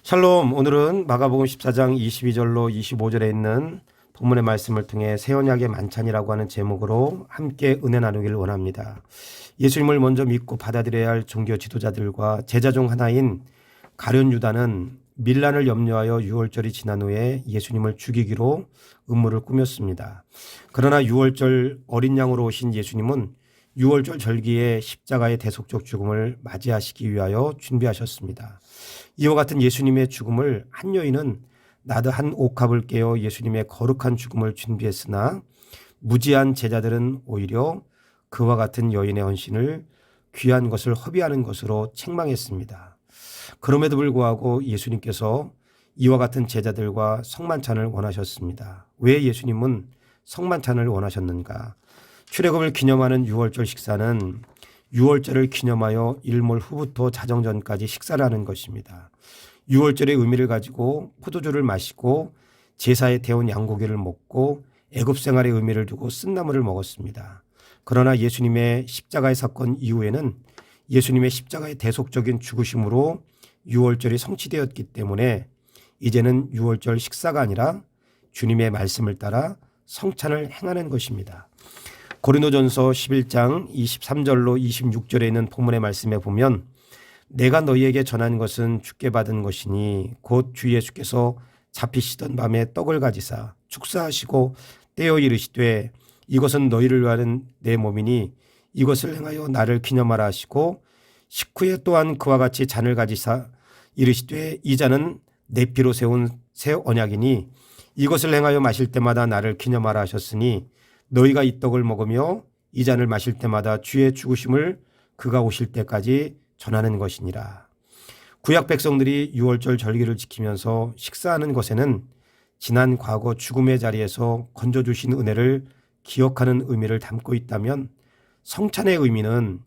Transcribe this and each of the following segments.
샬롬. 오늘은 마가복음 14장 22절로 25절에 있는 본문의 말씀을 통해 새 언약의 만찬이라고 하는 제목으로 함께 은혜 나누기를 원합니다. 예수님을 먼저 믿고 받아들여야 할 종교 지도자들과 제자 중 하나인 가룟 유다는 밀란을 염려하여 유월절이 지난 후에 예수님을 죽이기로 음모를 꾸몄습니다. 그러나 유월절 어린 양으로 오신 예수님은 유월절 절기에 십자가의 대속적 죽음을 맞이하시기 위하여 준비하셨습니다. 이와 같은 예수님의 죽음을 한 여인은 나드한 옥합을 깨어 예수님의 거룩한 죽음을 준비했으나 무지한 제자들은 오히려 그와 같은 여인의 헌신을 귀한 것을 허비하는 것으로 책망했습니다. 그럼에도 불구하고 예수님께서 이와 같은 제자들과 성만찬을 원하셨습니다. 왜 예수님은 성만찬을 원하셨는가? 출애굽을 기념하는 유월절 식사는 유월절을 기념하여 일몰 후부터 자정전까지 식사를 하는 것입니다. 유월절의 의미를 가지고 포도주를 마시고 제사에 태운 양고기를 먹고 애굽 생활의 의미를 두고 쓴나물을 먹었습니다. 그러나 예수님의 십자가의 사건 이후에는 예수님의 십자가의 대속적인 죽으심으로 유월절이 성취되었기 때문에 이제는 유월절 식사가 아니라 주님의 말씀을 따라 성찬을 행하는 것입니다. 고린도전서 11장 23절로 26절에 있는 본문의 말씀에 보면 내가 너희에게 전한 것은 주께 받은 것이니 곧 주 예수께서 잡히시던 밤에 떡을 가지사 축사하시고 떼어 이르시되 이것은 너희를 위하는 내 몸이니 이것을 행하여 나를 기념하라 하시고 식후에 또한 그와 같이 잔을 가지사 이르시되 이 잔은 내 피로 세운 새 언약이니 이것을 행하여 마실 때마다 나를 기념하라 하셨으니 너희가 이 떡을 먹으며 이 잔을 마실 때마다 주의 죽으심을 그가 오실 때까지 전하는 것이니라. 구약 백성들이 유월절 절기를 지키면서 식사하는 것에는 지난 과거 죽음의 자리에서 건져주신 은혜를 기억하는 의미를 담고 있다면 성찬의 의미는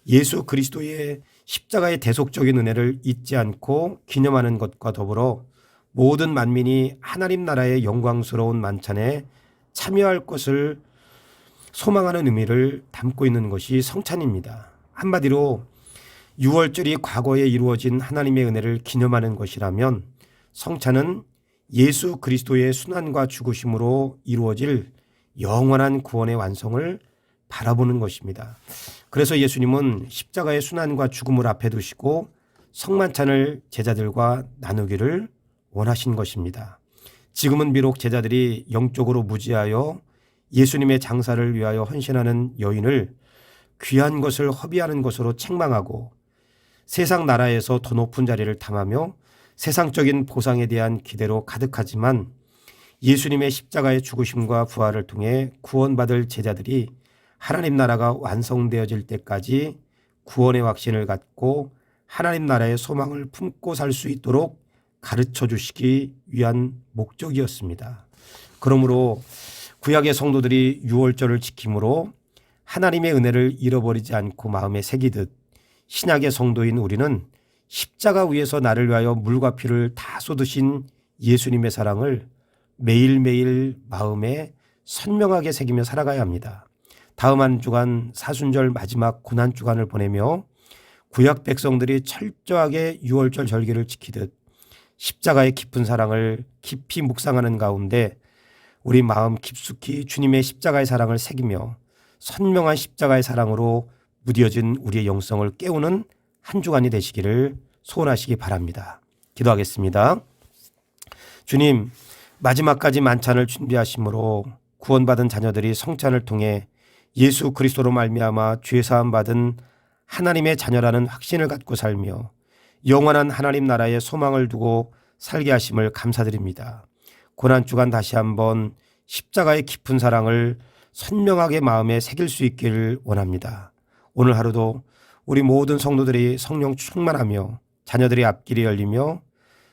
예수 그리스도의 십자가의 대속적인 은혜를 잊지 않고 기념하는 것과 더불어 모든 만민이 하나님 나라의 영광스러운 만찬에 참여할 것을 소망하는 의미를 담고 있는 것이 성찬입니다. 한마디로 유월절이 과거에 이루어진 하나님의 은혜를 기념하는 것이라면 성찬은 예수 그리스도의 순환과 죽으심으로 이루어질 영원한 구원의 완성을 바라보는 것입니다. 그래서 예수님은 십자가의 순환과 죽음을 앞에 두시고 성만찬을 제자들과 나누기를 원하신 것입니다. 지금은 비록 제자들이 영적으로 무지하여 예수님의 장사를 위하여 헌신하는 여인을 귀한 것을 허비하는 것으로 책망하고 세상 나라에서 더 높은 자리를 탐하며 세상적인 보상에 대한 기대로 가득하지만 예수님의 십자가의 죽으심과 부활을 통해 구원받을 제자들이 하나님 나라가 완성되어질 때까지 구원의 확신을 갖고 하나님 나라의 소망을 품고 살 수 있도록 가르쳐 주시기 위한 목적이었습니다. 그러므로 구약의 성도들이 유월절을 지킴으로 하나님의 은혜를 잃어버리지 않고 마음에 새기듯 신약의 성도인 우리는 십자가 위에서 나를 위하여 물과 피를 다 쏟으신 예수님의 사랑을 매일매일 마음에 선명하게 새기며 살아가야 합니다. 다음 한 주간 사순절 마지막 고난주간을 보내며 구약 백성들이 철저하게 유월절 절기를 지키듯 십자가의 깊은 사랑을 깊이 묵상하는 가운데 우리 마음 깊숙이 주님의 십자가의 사랑을 새기며 선명한 십자가의 사랑으로 무뎌진 우리의 영성을 깨우는 한 주간이 되시기를 소원하시기 바랍니다. 기도하겠습니다. 주님, 마지막까지 만찬을 준비하심으로 구원받은 자녀들이 성찬을 통해 예수 그리스도로 말미암아 죄사함 받은 하나님의 자녀라는 확신을 갖고 살며 영원한 하나님 나라의 소망을 두고 살게 하심을 감사드립니다. 고난주간 다시 한번 십자가의 깊은 사랑을 선명하게 마음에 새길 수 있기를 원합니다. 오늘 하루도 우리 모든 성도들이 성령 충만하며 자녀들의 앞길이 열리며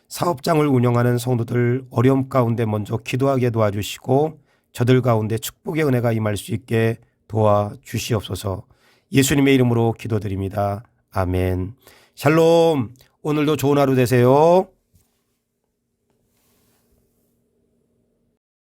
사업장을 운영하는 성도들 어려움 가운데 먼저 기도하게 도와주시고 저들 가운데 축복의 은혜가 임할 수 있게 도와주시옵소서. 예수님의 이름으로 기도드립니다. 아멘. 샬롬. 오늘도 좋은 하루 되세요.